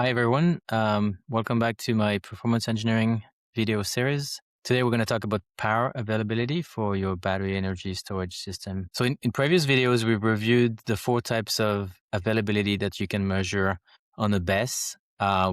Hi, everyone. Welcome back to my performance engineering video series. Today, we're going to talk about power availability for your battery energy storage system. So in previous videos, we've reviewed the 4 types of availability that you can measure on a BESS.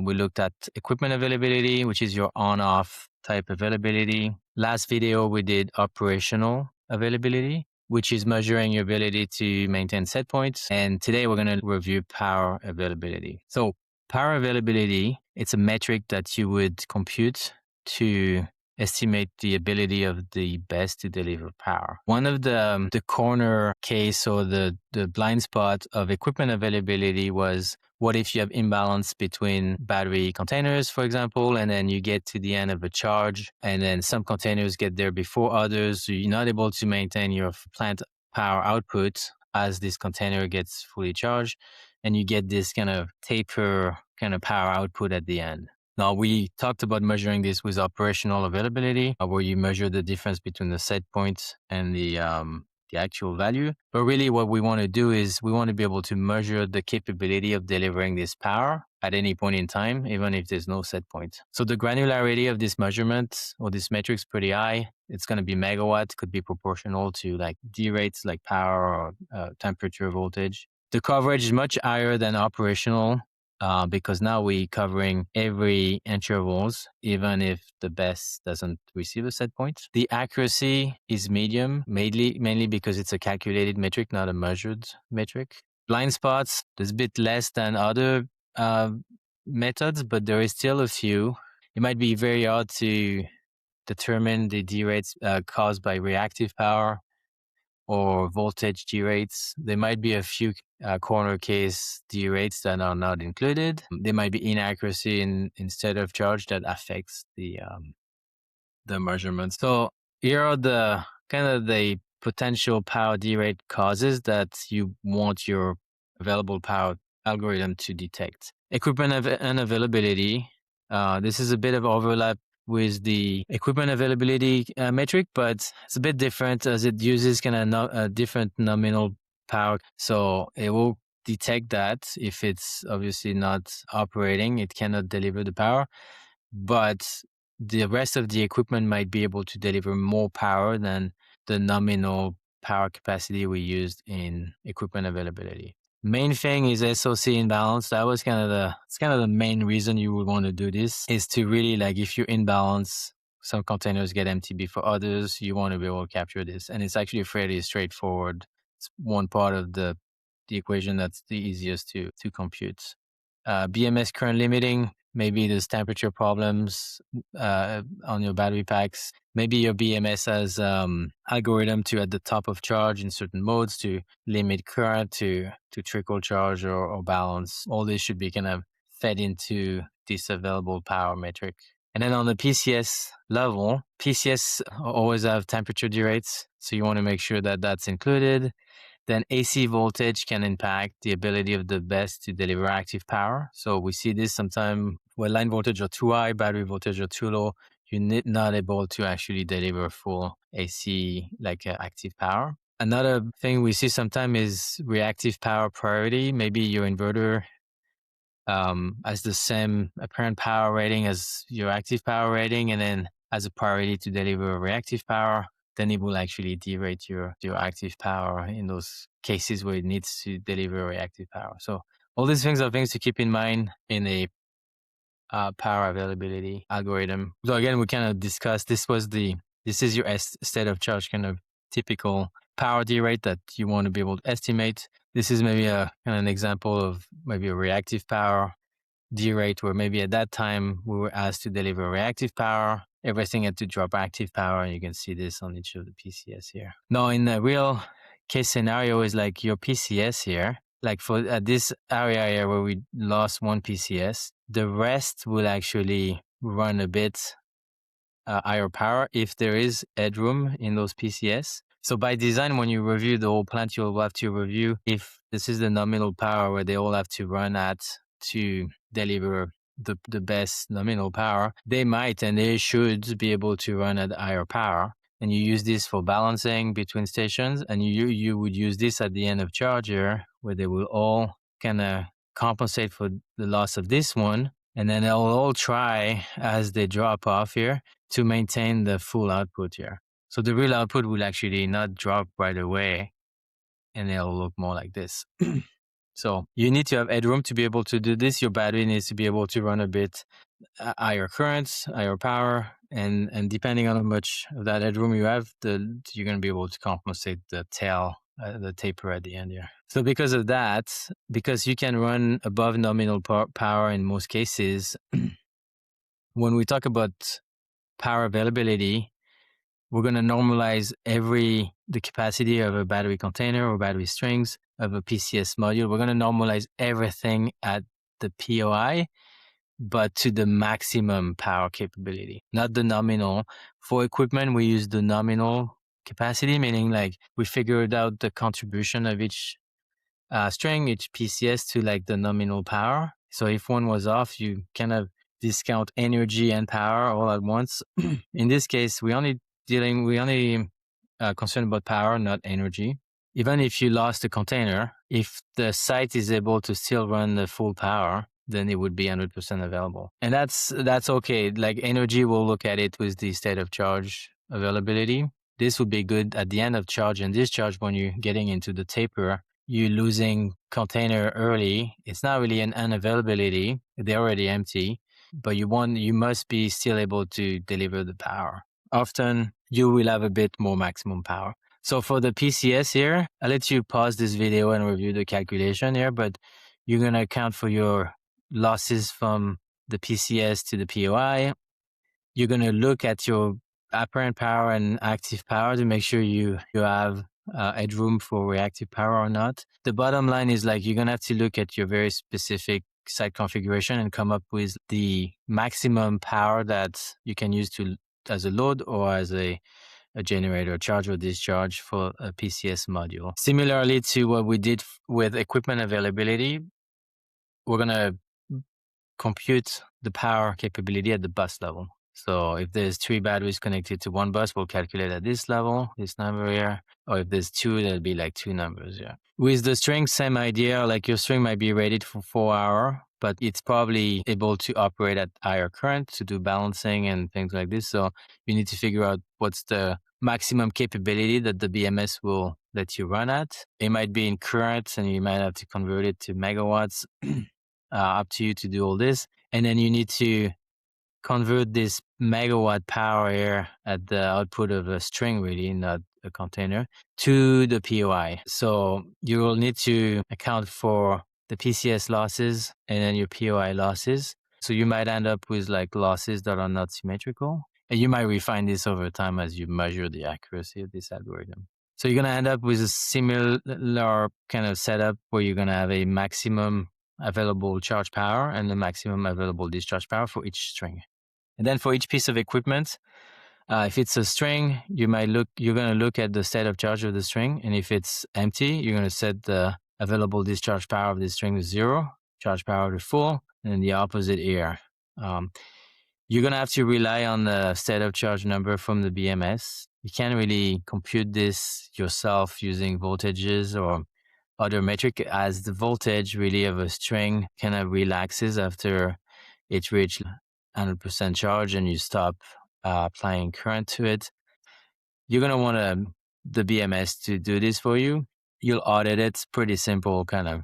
We looked at equipment availability, which is your on-off type availability. Last video, we did operational availability, which is measuring your ability to maintain set points. And today, we're going to review power availability. So power availability, it's a metric that you would compute to estimate the ability of the BESS to deliver power. One of the corner case or the blind spot of equipment availability was, what if you have imbalance between battery containers, for example, and then you get to the end of a charge and then some containers get there before others, so you're not able to maintain your plant power output as this container gets fully charged, and you get this kind of taper kind of power output at the end. Now, we talked about measuring this with operational availability, where you measure the difference between the set point and the actual value. But really what we want to do is we want to be able to measure the capability of delivering this power at any point in time, even if there's no set point. So the granularity of this measurement or this metric is pretty high. It's going to be megawatt, could be proportional to like D rates like power or temperature, voltage. The coverage is much higher than operational because now we're covering every intervals, even if the BESS doesn't receive a set point. The accuracy is medium, mainly because it's a calculated metric, not a measured metric. Blind spots, there's a bit less than other methods, but there is still a few. It might be very hard to determine the D rates caused by reactive power or voltage D rates. There might be a few corner case D rates that are not included. There might be inaccuracy in state of charge that affects the measurement. So here are the kind of the potential power D rate causes that you want your available power algorithm to detect. Equipment unavailability. This is a bit of overlap with the equipment availability metric, but it's a bit different as it uses kind of a different nominal power. So it will detect that if it's obviously not operating, it cannot deliver the power, but the rest of the equipment might be able to deliver more power than the nominal power capacity we used in equipment availability. Main thing is SOC imbalance. That was kind of the main reason you would want to do this, is to really, like, if you're in balance, some containers get empty before others, you want to be able to capture this. And it's actually fairly straightforward. It's one part of the equation that's the easiest to compute. BMS current limiting, maybe there's temperature problems on your battery packs. Maybe your BMS has algorithm to at the top of charge in certain modes to limit current to trickle charge or balance. All this should be kind of fed into this available power metric. And then on the PCS level, PCS always have temperature D rates, so you want to make sure that that's included. Then AC voltage can impact the ability of the BESS to deliver active power. So we see this sometimes where line voltage are too high, battery voltage are too low, you're not able to actually deliver full AC like active power. Another thing we see sometimes is reactive power priority. Maybe your inverter has the same apparent power rating as your active power rating, and then has a priority to deliver reactive power. Then it will actually derate your active power in those cases where it needs to deliver reactive power. So all these things are things to keep in mind in a power availability algorithm. So again, we kind of discussed, this is your state of charge kind of typical power D rate that you want to be able to estimate. This is maybe an example of maybe a reactive power D rate, where maybe at that time we were asked to deliver reactive power. Everything had to drop active power, and you can see this on each of the PCS here. Now, in the real case scenario is like your PCS here, like for this area here where we lost one PCS, the rest will actually run a bit higher power if there is headroom in those PCS. So by design, when you review the whole plant, you'll have to review if this is the nominal power where they all have to run at to deliver the best nominal power. They might and they should be able to run at higher power. And you use this for balancing between stations, and you would use this at the end of charger where they will all kind of compensate for the loss of this one. And then they'll all try as they drop off here to maintain the full output here. So the real output will actually not drop right away, and it'll look more like this. So you need to have headroom to be able to do this. Your battery needs to be able to run a bit higher currents, higher power, and depending on how much of that headroom you have, you're going to be able to compensate the tail, the taper at the end here. So because of that, because you can run above nominal power in most cases, when we talk about power availability, we're going to normalize the capacity of a battery container or battery strings of a PCS module. We're going to normalize everything at the POI, but to the maximum power capability, not the nominal. For equipment, we use the nominal capacity, meaning like we figured out the contribution of each string, each PCS to like the nominal power. So if one was off, you kind of discount energy and power all at once. In this case, we only concerned about power, not energy. Even if you lost the container, if the site is able to still run the full power, then it would be 100% available. And that's okay. Like energy, we'll look at it with the state of charge availability. This would be good at the end of charge and discharge when you're getting into the taper. You're losing container early. It's not really an unavailability. They're already empty, but you must be still able to deliver the power. Often you will have a bit more maximum power. So for the PCS here, I'll let you pause this video and review the calculation here, but you're going to account for your losses from the PCS to the POI. You're going to look at your apparent power and active power to make sure you have headroom for reactive power or not. The bottom line is like you're going to have to look at your very specific site configuration and come up with the maximum power that you can use as a load or as a generator, charge or discharge for a PCS module. Similarly to what we did with equipment availability, we're going to compute the power capability at the bus level. So if there's 3 batteries connected to one bus, we'll calculate at this level, this number here. Or if there's 2, that'll be like 2 numbers here. With the string, same idea. Like your string might be rated for 4 hours, but it's probably able to operate at higher current to do balancing and things like this. So you need to figure out what's the maximum capability that the BMS will let you run at. It might be in current, and you might have to convert it to megawatts. Up to you to do all this. And then you need to convert this megawatt power here at the output of a string, really, not a container, to the POI. So you will need to account for the PCS losses and then your POI losses. So you might end up with like losses that are not symmetrical. And you might refine this over time as you measure the accuracy of this algorithm. So you're going to end up with a similar kind of setup where you're going to have a maximum available charge power and the maximum available discharge power for each string. And then for each piece of equipment, if it's a string, you're going to look at the state of charge of the string. And if it's empty, you're going to set the available discharge power of the string to 0, charge power to full, and then the opposite here. You're going to have to rely on the state of charge number from the BMS. You can't really compute this yourself using voltages or other metric, as the voltage really of a string kind of relaxes after it reaches 100% charge and you stop applying current to it. You're going to want the BMS to do this for you. You'll audit it. It's pretty simple kind of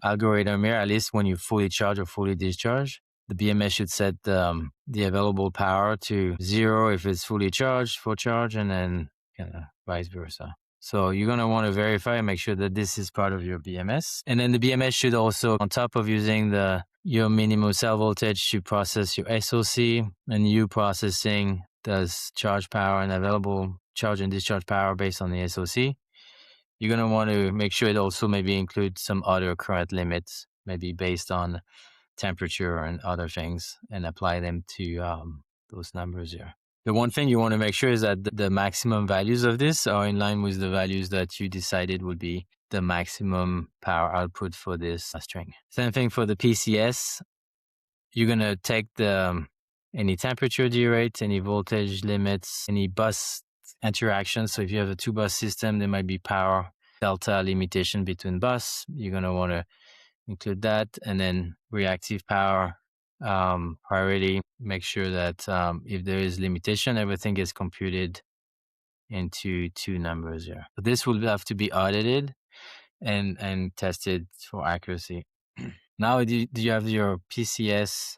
algorithm here, at least when you fully charge or fully discharge. The BMS should set the available power to 0 if it's fully charged for charge, and then kind of vice versa. So you're going to want to verify and make sure that this is part of your BMS. And then the BMS should also, on top of using your minimum cell voltage to process your SOC, and you processing does charge power and available charge and discharge power based on the SOC. You're going to want to make sure it also maybe includes some other current limits, maybe based on temperature and other things, and apply them to those numbers here. The one thing you want to make sure is that the maximum values of this are in line with the values that you decided would be the maximum power output for this string. Same thing for the PCS. You're going to take any temperature derate, any voltage limits, any bus interactions. So if you have a 2-bus system, there might be power delta limitation between bus. You're going to want to include that. And then reactive power, priority, make sure that if there is limitation, everything is computed into two numbers here. But this will have to be audited and tested for accuracy. Now, do you have your PCS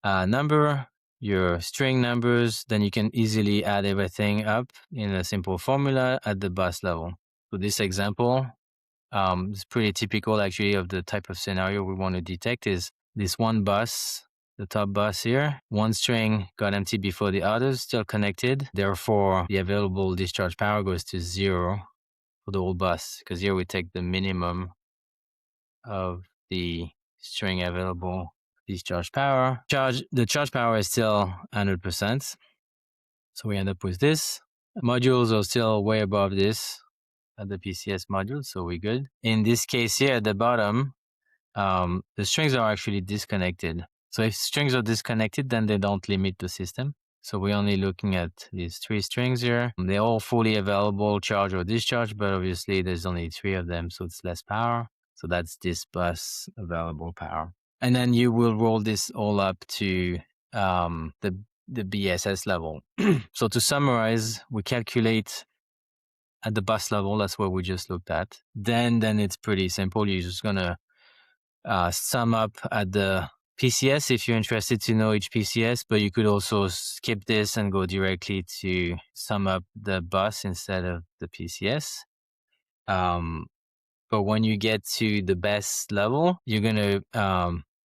number, your string numbers, then you can easily add everything up in a simple formula at the bus level. So this example is pretty typical actually of the type of scenario we want to detect. Is this one bus, the top bus here, one string got empty before the others, still connected. Therefore, the available discharge power goes to 0 for the whole bus, because here we take the minimum of the string available discharge power. The charge power is still 100%. So we end up with this. Modules are still way above this at the PCS module, so we're good. In this case here at the bottom, the strings are actually disconnected. So if strings are disconnected, then they don't limit the system. So we're only looking at these 3 strings here. They're all fully available, charge or discharge, but obviously there's only 3 of them, so it's less power. So that's this bus available power. And then you will roll this all up to the BESS level. So to summarize, we calculate at the bus level, that's what we just looked at. Then it's pretty simple. You're just gonna sum up at the PCS if you're interested to know each PCS, but you could also skip this and go directly to sum up the bus instead of the PCS. But when you get to the BESS level, you're gonna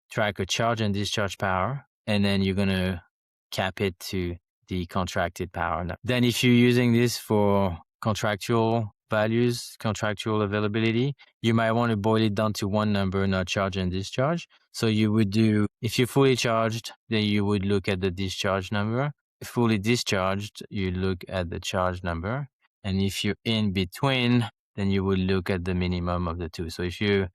track a charge and discharge power, and then you're gonna cap it to the contracted power. Then if you're using this for contractual values, contractual availability, you might want to boil it down to one number, not charge and discharge. So you would do, if you're fully charged, then you would look at the discharge number. If fully discharged, you look at the charge number. And if you're in between, then you would look at the minimum of the two. So if you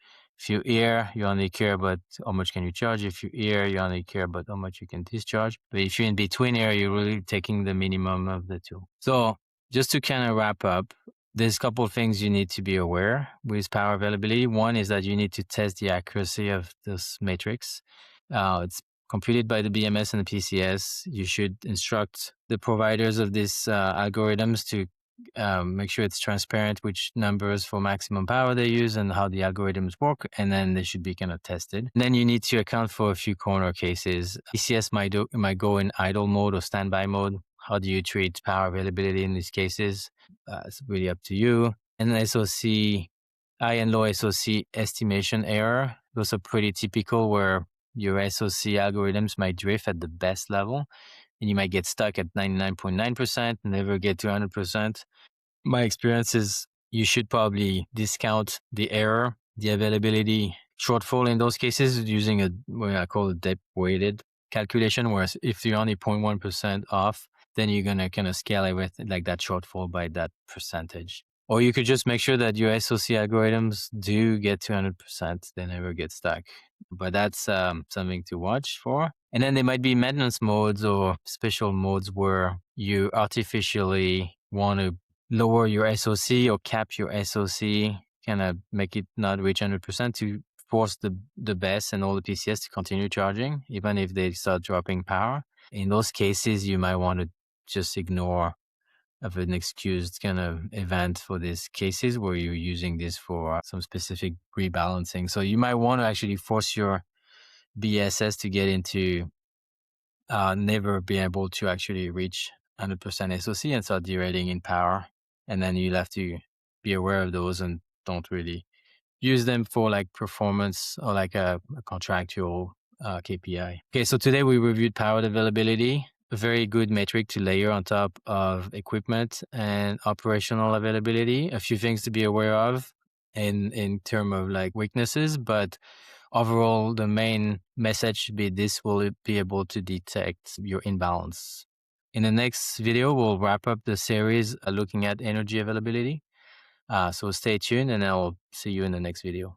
air, you only care about how much can you charge. If you air, you only care about how much you can discharge. But if you're in between air, you're really taking the minimum of the two. So just to kind of wrap up, there's a couple of things you need to be aware with power availability. One is that you need to test the accuracy of this matrix. It's computed by the BMS and the PCS. You should instruct the providers of these algorithms to make sure it's transparent which numbers for maximum power they use and how the algorithms work, and then they should be kind of tested. And then you need to account for a few corner cases. PCS might go in idle mode or standby mode. How do you treat power availability in these cases? It's really up to you. And then SOC, high and low SOC estimation error. Those are pretty typical, where your SOC algorithms might drift at the best level, and you might get stuck at 99.9% and never get to 100%. My experience is you should probably discount the error, the availability shortfall in those cases using what I call a depth-weighted calculation, whereas if you're only 0.1% off, then you're going to kind of scale it with like that shortfall by that percentage. Or you could just make sure that your SOC algorithms do get to 100%, they never get stuck. But that's something to watch for. And then there might be maintenance modes or special modes where you artificially want to lower your SOC or cap your SOC, kind of make it not reach 100% to force the BESS and all the PCS to continue charging, even if they start dropping power. In those cases, you might want to just ignore of an excused kind of event for these cases where you're using this for some specific rebalancing. So you might want to actually force your BESS to get into never be able to actually reach 100% SOC and start derating in power. And then you'll have to be aware of those and don't really use them for like performance or like a contractual KPI. Okay, so today we reviewed power availability, a very good metric to layer on top of equipment and operational availability. A few things to be aware of in terms of like weaknesses, but overall, the main message should be this will be able to detect your imbalance. In the next video, we'll wrap up the series looking at energy availability. So stay tuned, and I'll see you in the next video.